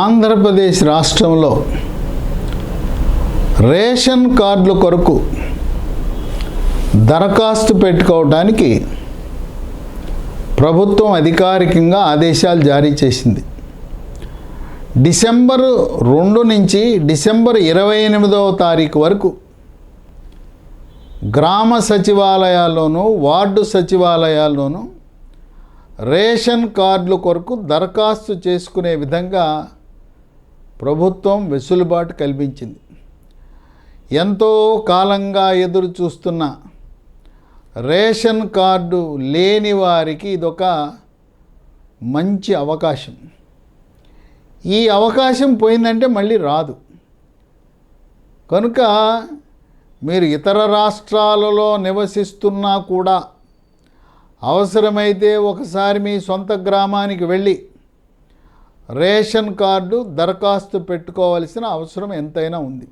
ఆంధ్రప్రదేశ్ రాష్ట్రంలో రేషన్ కార్డుల కొరకు దరఖాస్తు పెట్టుకోవడానికి ప్రభుత్వం అధికారికంగా ఆదేశాలు జారీ చేసింది. డిసెంబర్ 2 నుంచి డిసెంబర్ 28వ తారీఖు వరకు గ్రామ సచివాలయాల్లోనూ వార్డు సచివాలయాల్లోనూ రేషన్ కార్డుల కొరకు దరఖాస్తు చేసుకునే విధంగా ప్రభుత్వం వెసులుబాటు కల్పించింది. ఎంతో కాలంగా ఎదురు చూస్తున్న రేషన్ కార్డు లేని వారికి ఇదొక మంచి అవకాశం. ఈ అవకాశం పోయిందంటే మళ్ళీ రాదు. కనుక మీరు ఇతర రాష్ట్రాలలో నివసిస్తున్నా కూడా అవసరమైతే ఒకసారి మీ సొంత గ్రామానికి వెళ్ళి రేషన్ కార్డు దరఖాస్తు పెట్టుకోవాల్సిన అవసరం ఎంతైనా ఉంది.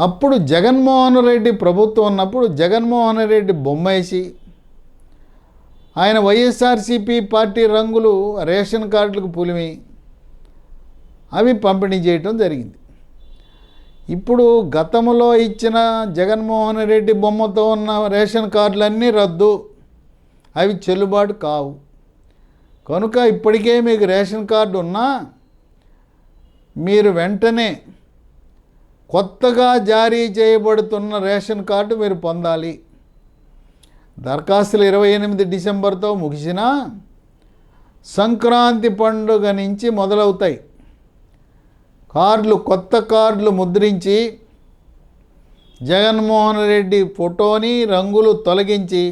అప్పుడు జగన్మోహన్ రెడ్డి ప్రభుత్వం ఉన్నప్పుడు జగన్మోహన్ రెడ్డి బొమ్మేసి ఆయన వైఎస్ఆర్సీపీ పార్టీ రంగులు రేషన్ కార్డులకు పులిమి అవి పంపిణీ చేయటం జరిగింది. ఇప్పుడు గతంలో ఇచ్చిన జగన్మోహన్ రెడ్డి బొమ్మతో ఉన్న రేషన్ కార్డులన్నీ రద్దు, అవి చెల్లుబాటు కావు. కనుక ఇప్పటికే మీకు రేషన్ కార్డు ఉన్నా మీరు వెంటనే కొత్తగా జారీ చేయబడుతున్న రేషన్ కార్డు మీరు పొందాలి. దరఖాస్తులు 28 డిసెంబర్తో ముగిసినా సంక్రాంతి పండుగ నుంచి మొదలవుతాయి. కొత్త కార్డులు ముద్రించి జగన్మోహన్ రెడ్డి ఫోటోని రంగులు తొలగించి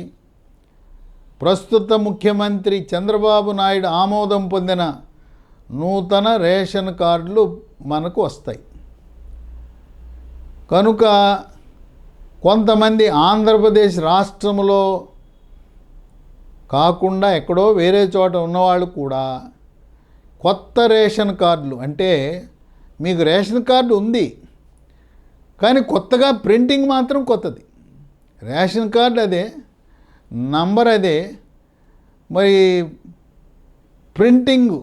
ప్రస్తుత ముఖ్యమంత్రి చంద్రబాబు నాయుడు ఆమోదం పొందిన నూతన రేషన్ కార్డులు మనకు వస్తాయి. కనుక కొంతమంది ఆంధ్రప్రదేశ్ రాష్ట్రంలో కాకుండా ఎక్కడో వేరే చోట ఉన్నవాళ్ళు కూడా కొత్త రేషన్ కార్డులు, అంటే మీకు రేషన్ కార్డు ఉంది కానీ కొత్తగా ప్రింటింగ్ మాత్రం కొత్తది, రేషన్ కార్డు అదే, నంబర్ అదే, మరి ప్రింటింగ్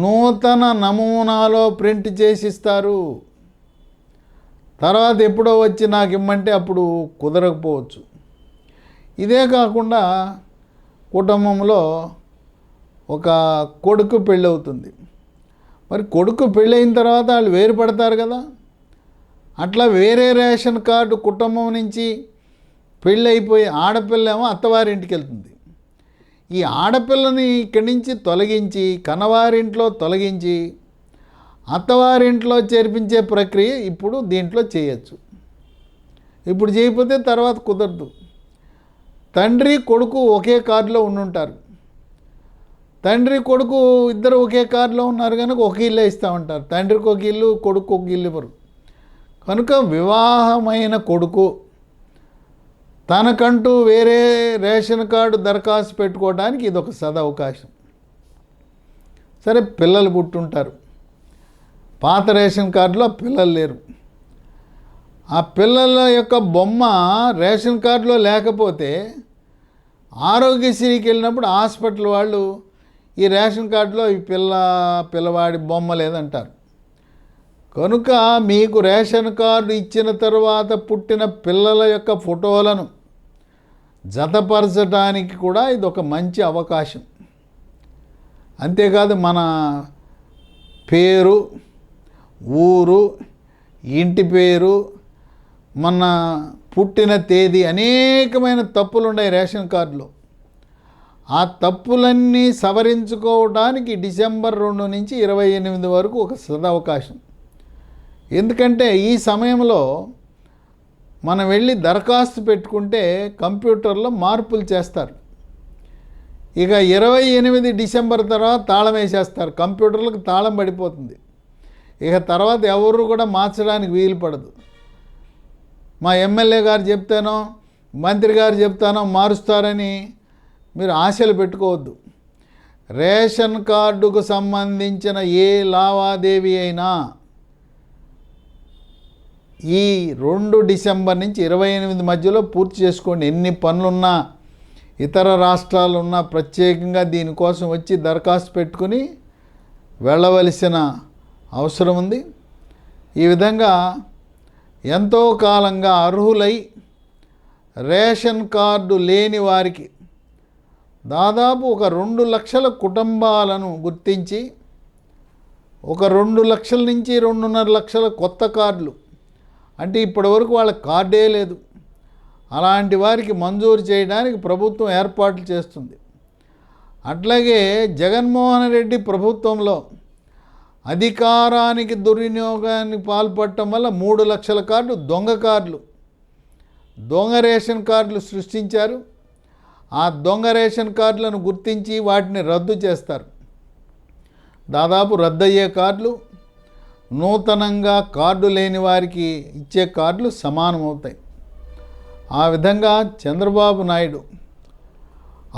నూతన నమూనాలో ప్రింట్ చేసిస్తారు. తర్వాత ఎప్పుడో వచ్చి నాకు ఇమ్మంటే అప్పుడు కుదరకపోవచ్చు. ఇదే కాకుండా కుటుంబంలో ఒక కొడుకు పెళ్ళవుతుంది. మరి కొడుకు పెళ్ళయిన తర్వాత వాళ్ళు వేరుపడతారు కదా, అట్లా వేరే రేషన్ కార్డు కుటుంబం నుంచి పెళ్ళైపోయి ఆడపిల్లేమో అత్తవారింటికి వెళ్తుంది. ఈ ఆడపిల్లని ఇక్కడి నుంచి తొలగించి కన్నవారింట్లో తొలగించి అత్తవారింట్లో చేర్పించే ప్రక్రియ ఇప్పుడు దీంట్లో చేయొచ్చు. ఇప్పుడు చేయకపోతే తర్వాత కుదరదు. తండ్రి కొడుకు ఒకే కార్డులో ఉండుంటారు, తండ్రి కొడుకు ఇద్దరు ఒకే కార్డులో ఉన్నారు కనుక ఒక ఇల్లు ఇస్తామంటారు, తండ్రికి ఒక ఇల్లు కొడుకు ఒక ఇల్లు ఇవ్వరు. కనుక వివాహమైన కొడుకు తనకంటూ వేరే రేషన్ కార్డు దరఖాస్తు పెట్టుకోవడానికి ఇదొక సదవకాశం. సరే, పిల్లలు పుట్టుంటారు, పాత రేషన్ కార్డులో పిల్లలు లేరు, ఆ పిల్లల యొక్క బొమ్మ రేషన్ కార్డులో లేకపోతే ఆరోగ్యశ్రీకి వెళ్ళినప్పుడు హాస్పిటల్ వాళ్ళు ఈ రేషన్ కార్డులో ఈ పిల్లవాడి బొమ్మ లేదంటారు. కనుక మీకు రేషన్ కార్డు ఇచ్చిన తర్వాత పుట్టిన పిల్లల యొక్క ఫోటోలను జతపరచడానికి కూడా ఇది ఒక మంచి అవకాశం. అంతేకాదు, మన పేరు, ఊరు, ఇంటి పేరు, మన పుట్టిన తేదీ, అనేకమైన తప్పులు ఉన్నాయి రేషన్ కార్డులో. ఆ తప్పులన్నీ సవరించుకోవడానికి డిసెంబర్ 2 నుంచి 28 వరకు ఒక సదవకాశం. ఎందుకంటే ఈ సమయంలో మనం వెళ్ళి దరఖాస్తు పెట్టుకుంటే కంప్యూటర్లో మార్పులు చేస్తారు. ఇక 28 డిసెంబర్ తర్వాత తాళం వేసేస్తారు, కంప్యూటర్లకు తాళం పడిపోతుంది. ఇక తర్వాత ఎవరు కూడా మార్చడానికి వీలు పడదు. మా ఎమ్మెల్యే గారు చెప్తానో మంత్రి గారు చెప్తానో మారుస్తారని మీరు ఆశలు పెట్టుకోవద్దు. రేషన్ కార్డుకు సంబంధించిన ఏ లావాదేవీ అయినా ఈ 2 డిసెంబర్ నుంచి 28 మధ్యలో పూర్తి చేసుకోండి. ఎన్ని పనులున్నా ఇతర రాష్ట్రాలు ఉన్న ప్రత్యేకంగా దీనికోసం వచ్చి దరఖాస్తు పెట్టుకుని వెళ్ళవలసిన అవసరం ఉంది. ఈ విధంగా ఎంతో కాలంగా అర్హులై రేషన్ కార్డు లేని వారికి దాదాపు ఒక 2 లక్షల కుటుంబాలను గుర్తించి ఒక 2 లక్షల నుంచి 2.5 లక్షల కొత్త కార్డులు, అంటే ఇప్పటివరకు వాళ్ళకి కార్డే లేదు, అలాంటి వారికి మంజూరు చేయడానికి ప్రభుత్వం ఏర్పాట్లు చేస్తుంది. అట్లాగే జగన్మోహన్ రెడ్డి ప్రభుత్వంలో అధికారానికి దుర్వినియోగానికి పాల్పడటం వల్ల 3 లక్షల కార్డు దొంగ కార్డులు, దొంగ రేషన్ కార్డులు సృష్టించారు. ఆ దొంగ రేషన్ కార్డులను గుర్తించి వాటిని రద్దు చేస్తారు. దాదాపు రద్దయ్యే కార్డులు నూతనంగా కార్డు లేని వారికి ఇచ్చే కార్డులు సమానమవుతాయి. ఆ విధంగా చంద్రబాబు నాయుడు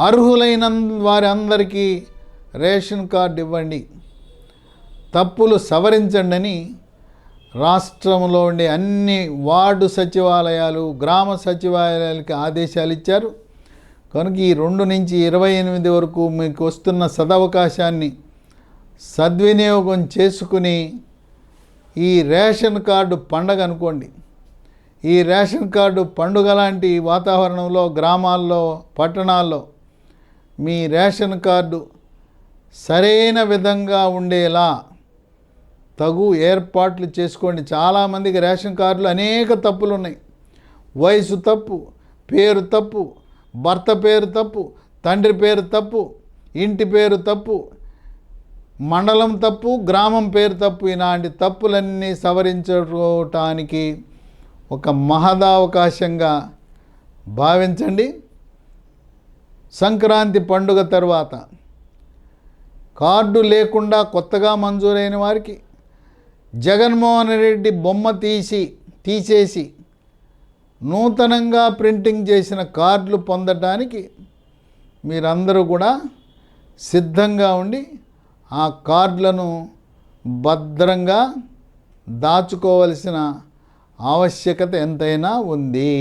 అర్హులైన వారందరికీ రేషన్ కార్డు ఇవ్వండి, తప్పులు సవరించండి అని రాష్ట్రంలో ఉండే అన్ని వార్డు సచివాలయాలు, గ్రామ సచివాలయాలకి ఆదేశాలు ఇచ్చారు. కనుక ఈ 2 నుంచి 28 వరకు మీకు వస్తున్న సదవకాశాన్ని సద్వినియోగం చేసుకుని ఈ రేషన్ కార్డు పండగ అనుకోండి. ఈ రేషన్ కార్డు పండుగ లాంటి వాతావరణంలో గ్రామాల్లో, పట్టణాల్లో మీ రేషన్ కార్డు సరైన విధంగా ఉండేలా తగు ఏర్పాట్లు చేసుకోండి. చాలామందికి రేషన్ కార్డులు అనేక తప్పులు ఉన్నాయి. వయసు తప్పు, పేరు తప్పు, భర్త పేరు తప్పు, తండ్రి పేరు తప్పు, ఇంటి పేరు తప్పు, మండలం తప్పు, గ్రామం పేరు తప్పు. ఇలాంటి తప్పులన్నీ సవరించుకోవటానికి ఒక మహదావకాశంగా భావించండి. సంక్రాంతి పండుగ తర్వాత కార్డు లేకుండా కొత్తగా మంజూరైన వారికి జగన్మోహన్ రెడ్డి బొమ్మ తీసేసి నూతనంగా ప్రింటింగ్ చేసిన కార్డులు పొందడానికి మీరందరూ కూడా సిద్ధంగా ఉండి ఆ కార్డులను భద్రంగా దాచుకోవలసిన ఆవశ్యకత ఎంతైనా ఉంది.